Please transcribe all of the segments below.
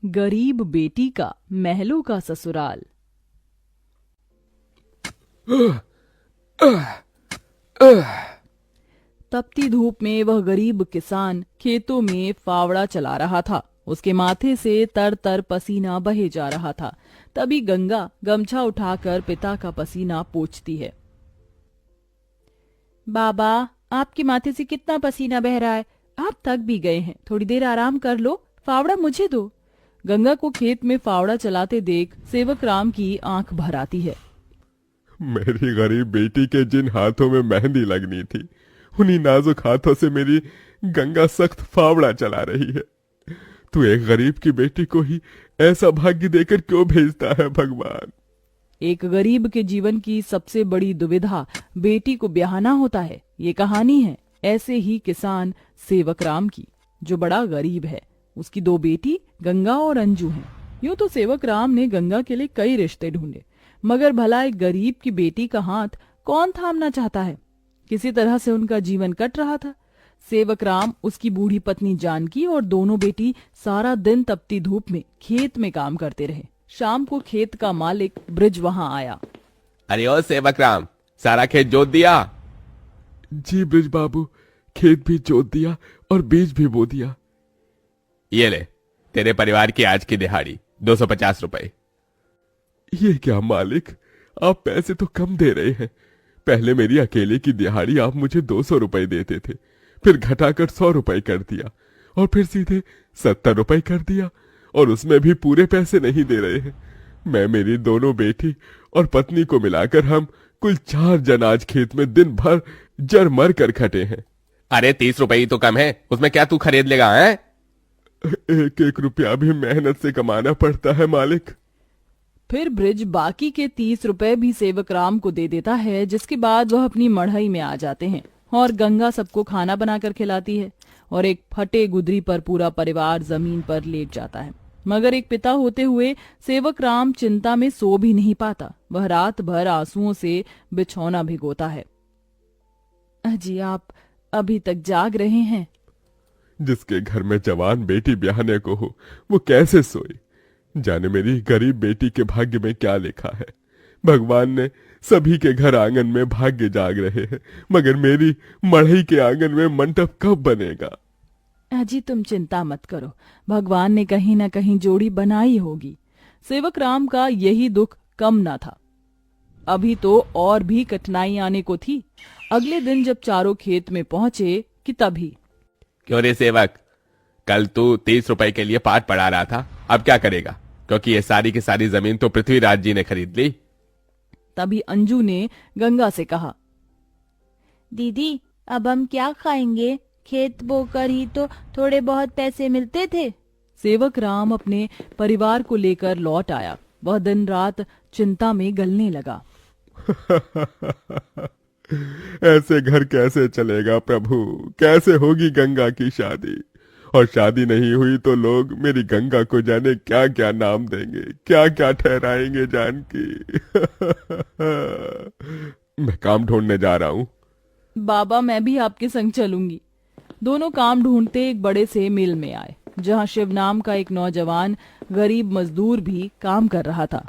गरीब बेटी का महलों का ससुराल। तपती धूप में वह गरीब किसान खेतों में फावड़ा चला रहा था। उसके माथे से तर तर पसीना बहे जा रहा था। तभी गंगा गमछा उठाकर पिता का पसीना पोंछती है। बाबा, आपके माथे से कितना पसीना बह रहा है। आप थक भी गए हैं, थोड़ी देर आराम कर लो। फावड़ा मुझे दो। गंगा को खेत में फावड़ा चलाते देख सेवक राम की आंख भर आती है। मेरी गरीब बेटी के जिन हाथों में मेहंदी लगनी थी, उन्हीं नाजुक हाथों से मेरी गंगा सख्त फावड़ा चला रही है। तू एक गरीब की बेटी को ही ऐसा भाग्य देकर क्यों भेजता है भगवान? एक गरीब के जीवन की सबसे बड़ी दुविधा बेटी को ब्याहना होता है। ये कहानी है ऐसे ही किसान सेवक राम की, जो बड़ा गरीब है। उसकी दो बेटी गंगा और अंजू हैं। यूं तो सेवक राम ने गंगा के लिए कई रिश्ते ढूंढे, मगर भला एक गरीब की बेटी का हाथ कौन थामना चाहता है। किसी तरह से उनका जीवन कट रहा था। सेवक राम, उसकी बूढ़ी पत्नी जानकी और दोनों बेटी सारा दिन तपती धूप में खेत में काम करते रहे। शाम को खेत का मालिक ब्रिज वहां आया। अरे ओ सेवक राम, सारा खेत जोत दिया? जी ब्रिज बाबू, खेत भी जोत दिया और बीज भी बो दिया। ये ले, तेरे परिवार की आज की दिहाड़ी 250 रुपए। ये क्या मालिक, आप पैसे तो कम दे रहे हैं। पहले मेरी अकेले की दिहाड़ी आप मुझे 200 रुपए देते थे, फिर घटाकर 100 रुपए कर दिया और फिर सीधे 70 रुपए कर दिया, और उसमें भी पूरे पैसे नहीं दे रहे हैं। मैं, मेरी दोनों बेटी और पत्नी को मिलाकर हम कुल 4 जन आज खेत में दिन भर जर मर कर खटे हैं। अरे 30 रुपए ही तो कम है, उसमें क्या तू खरीद लेगा? है एक एक रुपया भी मेहनत से कमाना पड़ता है मालिक। फिर ब्रिज बाकी के 30 रुपए भी सेवक राम को दे देता है, जिसके बाद वह अपनी मढ़ई में आ जाते हैं और गंगा सबको खाना बनाकर खिलाती है और एक फटे गुदरी पर पूरा परिवार जमीन पर लेट जाता है। मगर एक पिता होते हुए सेवक राम चिंता में सो भी नहीं पाता। वह रात भर आंसुओं से बिछौना भिगोता है। अजी, आप अभी तक जाग रहे हैं? जिसके घर में जवान बेटी ब्याहने को हो, वो कैसे सोए? जाने मेरी गरीब बेटी के भाग्य में क्या लिखा है। भगवान ने सभी के घर आंगन में भाग्य जाग रहे हैं, मगर मेरी मढ़ई के आंगन में मंडप कब बनेगा? अजी, तुम चिंता मत करो, भगवान ने कहीं न कहीं जोड़ी बनाई होगी। सेवक राम का यही दुख कम न था। अभी तो और भी कठिनाई आने को थी। अगले दिन जब चारों खेत में पहुंचे कि तभी। क्यों रे सेवक, कल तू 30 रुपए के लिए पाठ पढ़ा रहा था, अब क्या करेगा? क्योंकि ये सारी की सारी जमीन तो पृथ्वीराज जी ने खरीद ली। तभी अंजू ने गंगा से कहा, दीदी, अब हम क्या खाएंगे? खेत बोकर ही तो थोड़े बहुत पैसे मिलते थे। सेवक राम अपने परिवार को लेकर लौट आया। वह दिन रात चिंता में गलने लगा। ऐसे घर कैसे चलेगा प्रभु? कैसे होगी गंगा की शादी? और शादी नहीं हुई तो लोग मेरी गंगा को जाने क्या क्या नाम देंगे, क्या क्या ठहराएंगे जानकी। मैं काम ढूंढने जा रहा हूँ। बाबा, मैं भी आपके संग चलूंगी। दोनों काम ढूंढते एक बड़े से मिल में आए, जहां शिव नाम का एक नौजवान गरीब मजदूर भी काम कर रहा था।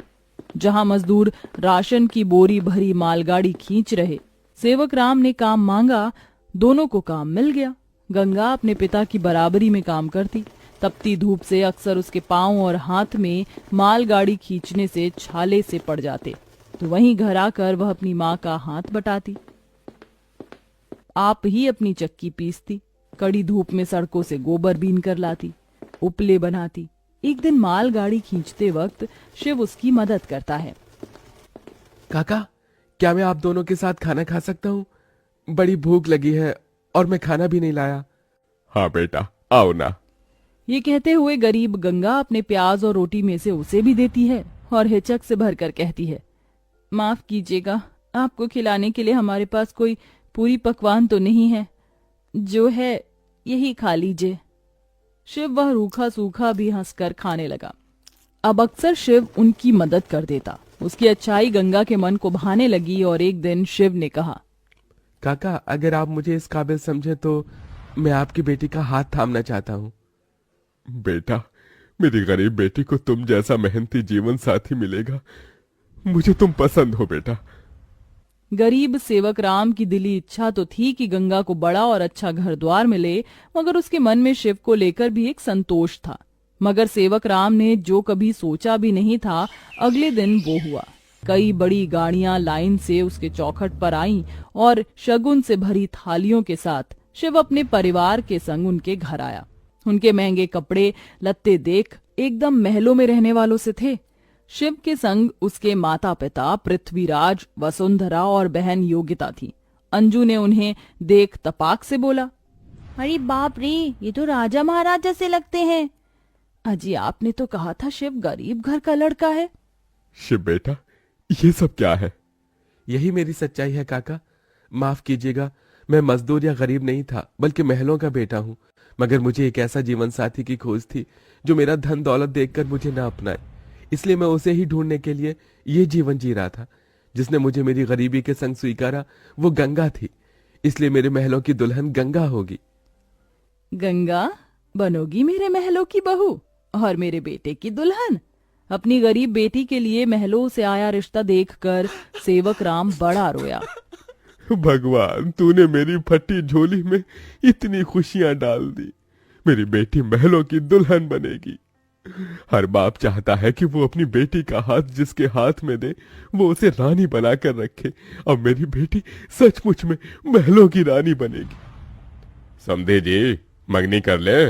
जहां मजदूर राशन की बोरी भरी मालगाड़ी खींच रहे। सेवक राम ने काम मांगा, दोनों को काम मिल गया। गंगा अपने पिता की बराबरी में काम करती। तपती धूप से अक्सर उसके पांव और हाथ में मालगाड़ी खींचने से छाले से पड़ जाते, तो वहीं घर आकर वह अपनी माँ का हाथ बटाती। आप ही अपनी चक्की पीसती, कड़ी धूप में सड़कों से गोबर बीन कर लाती, उपले बनाती। एक दिन मालगाड़ी खींचते वक्त शिव उसकी मदद करता है। काका, क्या मैं आप दोनों के साथ खाना खा सकता हूँ? बड़ी भूख लगी है और मैं खाना भी नहीं लाया। हाँ बेटा, आओ ना। ये कहते हुए गरीब गंगा अपने प्याज और रोटी में से उसे भी देती है और हिचक से भरकर कहती है, माफ कीजिएगा, आपको खिलाने के लिए हमारे पास कोई पूरी पकवान तो नहीं है। जो है यही खा लीजिए। शिव वह रूखा सूखा भी हंसकर खाने लगा। अब अक्सर शिव उनकी मदद कर देता। उसकी अच्छाई गंगा के मन को भाने लगी और एक दिन शिव ने कहा, काका, अगर आप मुझे इस काबिल समझे तो मैं आपकी बेटी का हाथ थामना चाहता हूँ। बेटा, मेरी गरीब बेटी को तुम जैसा मेहनती जीवन साथी मिलेगा। मुझे तुम पसंद हो बेटा। गरीब सेवक राम की दिली इच्छा तो थी कि गंगा को बड़ा और अच्छा घर द्वार मिले, मगर उसके मन में शिव को लेकर भी एक संतोष था। मगर सेवक राम ने जो कभी सोचा भी नहीं था, अगले दिन वो हुआ। कई बड़ी गाड़ियां लाइन से उसके चौखट पर आईं और शगुन से भरी थालियों के साथ शिव अपने परिवार के संग उनके घर आया। उनके महंगे कपड़े लत्ते देख एकदम महलों में रहने वालों से थे। शिव के संग उसके माता पिता पृथ्वीराज, वसुंधरा और बहन योगिता थी। अंजू ने उन्हें देख तपाक से बोला, अरे बाप रे, ये तो राजा महाराजा से लगते हैं। अजी आपने तो कहा था शिव गरीब घर का लड़का है। शिव बेटा, ये सब क्या है? यही मेरी सच्चाई है काका। माफ कीजिएगा, मैं मजदूर या गरीब नहीं था, बल्कि महलों का बेटा हूँ। मगर मुझे एक ऐसा जीवन साथी की खोज थी जो मेरा धन दौलत देखकर मुझे ना अपनाए। इसलिए मैं उसे ही ढूंढने के लिए ये जीवन जी रहा था। जिसने मुझे मेरी गरीबी के संग स्वीकारा वो गंगा थी। इसलिए मेरे महलों की दुल्हन गंगा होगी। गंगा बनोगी मेरे महलों की बहू और मेरे बेटे की दुल्हन? अपनी गरीब बेटी के लिए महलों से आया रिश्ता देखकर सेवक राम बड़ा रोया। भगवान, तूने मेरी फटी झोली में इतनी खुशियां डाल दी। मेरी बेटी महलों की दुल्हन बनेगी। हर बाप चाहता है कि वो अपनी बेटी का हाथ जिसके हाथ में दे वो उसे रानी बनाकर रखे। अब मेरी बेटी सचमुच में महलों की रानी बनेगी। समझे जी, मंगनी कर ले।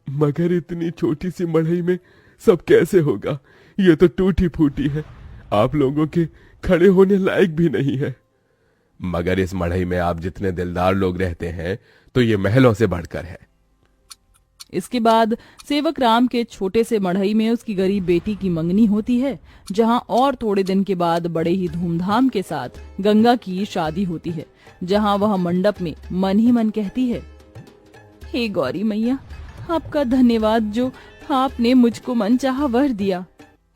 मगर इतनी छोटी सी मड़ई में सब कैसे होगा? ये तो टूटी फूटी है, आप लोगों के खड़े होने लायक भी नहीं है। मगर इस मढ़ई में आप जितने दिलदार लोग रहते हैं तो ये महलों से बढ़कर है। इसके बाद सेवक राम के छोटे से मढ़ई में उसकी गरीब बेटी की मंगनी होती है, जहां और थोड़े दिन के बाद बड़े ही धूमधाम के साथ गंगा की शादी होती है, जहां वह मंडप में मन ही मन कहती है, हे गौरी मैया, आपका धन्यवाद जो आपने मुझको मनचाहा वर दिया।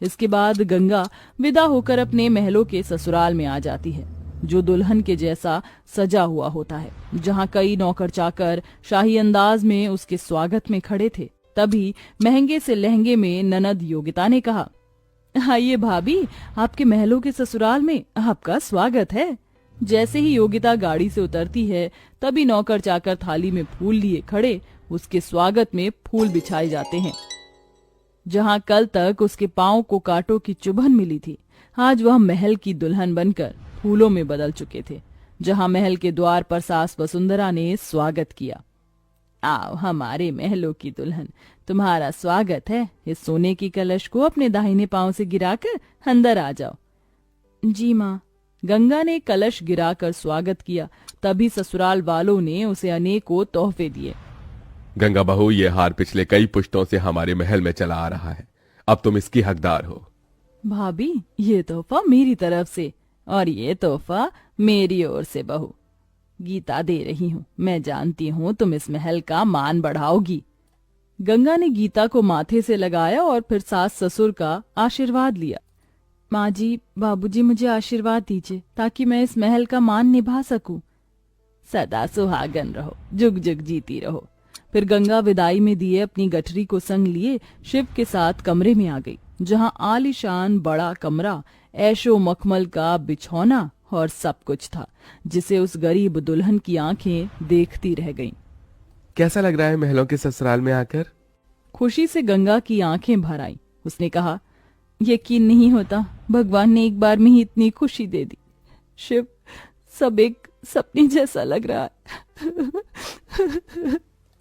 इसके बाद गंगा विदा होकर अपने महलों के ससुराल में आ जाती है, जो दुल्हन के जैसा सजा हुआ होता है, जहां कई नौकर चाकर शाही अंदाज में उसके स्वागत में खड़े थे। तभी महंगे से लहंगे में ननद योगिता ने कहा, आइए भाभी, आपके महलों के ससुराल में आपका स्वागत है। जैसे ही योगिता गाड़ी से उतरती है, तभी नौकर चाकर थाली में फूल लिए खड़े उसके स्वागत में फूल बिछाए जाते हैं। जहां कल तक उसके पांव को कांटों की चुभन मिली थी, आज वह महल की दुल्हन बनकर फूलों में बदल चुके थे। जहां महल के द्वार पर सास वसुंधरा ने स्वागत किया, आओ हमारे महलों की दुल्हन, तुम्हारा स्वागत है। इस सोने की कलश को अपने दाहिने पांव से गिराकर अंदर आ जाओ। जी माँ। गंगा ने कलश गिराकर स्वागत किया। तभी ससुराल वालों ने उसे अनेकों तोहफे दिए। गंगा बहू, ये हार पिछले कई पुश्तों से हमारे महल में चला आ रहा है, अब तुम इसकी हकदार हो। भाभी, ये तोहफा मेरी तरफ से और ये तोहफा मेरी ओर से बहू। गीता दे रही हूँ, मैं जानती हूँ तुम इस महल का मान बढ़ाओगी। गंगा ने गीता को माथे से लगाया और फिर सास ससुर का आशीर्वाद लिया। माँ जी, बाबूजी, मुझे आशीर्वाद दीजिए ताकि मैं इस महल का मान निभा सकूं। सदा सुहागन रहो, जुग जुग जीती रहो। फिर गंगा विदाई में दिए अपनी गठरी को संग लिए शिव के साथ कमरे में आ गई, जहां आलीशान बड़ा कमरा, ऐशो मखमल का बिछौना और सब कुछ था, जिसे उस गरीब दुल्हन की आंखें देखती रह गईं। कैसा लग रहा है महलों के ससुराल में आकर? खुशी से गंगा की आंखें भर आईं। उसने कहा, यकीन नहीं होता, भगवान ने एक बार में ही इतनी खुशी दे दी। शिव, सब एक सपने जैसा लग रहा है।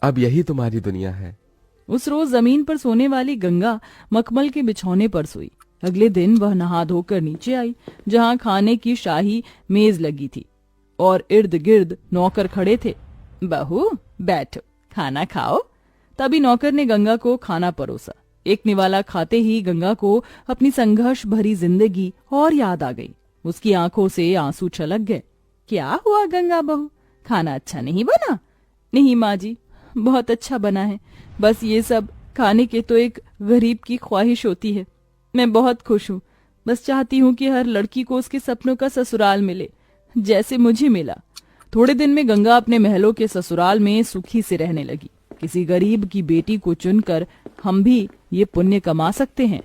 अब यही तुम्हारी दुनिया है। उस रोज जमीन पर सोने वाली गंगा मखमल के बिछौने पर सोई। अगले दिन वह नहा धोकर नीचे आई, जहां खाने की शाही मेज लगी थी और इर्द गिर्द नौकर खड़े थे। बहू बैठो, खाना खाओ। तभी नौकर ने गंगा को खाना परोसा। एक निवाला खाते ही गंगा को अपनी संघर्ष भरी जिंदगी और याद आ गई। उसकी आंखों से आंसू छलक गए। क्या हुआ गंगा बहू, खाना अच्छा नहीं बना? नहीं माँ जी, बहुत अच्छा बना है, बस ये सब खाने के तो एक गरीब की ख्वाहिश होती है। मैं बहुत खुश हूँ, बस चाहती हूँ कि हर लड़की को उसके सपनों का ससुराल मिले, जैसे मुझे मिला। थोड़े दिन में गंगा अपने महलों के ससुराल में सुखी से रहने लगी। किसी गरीब की बेटी को चुनकर हम भी ये पुण्य कमा सकते हैं।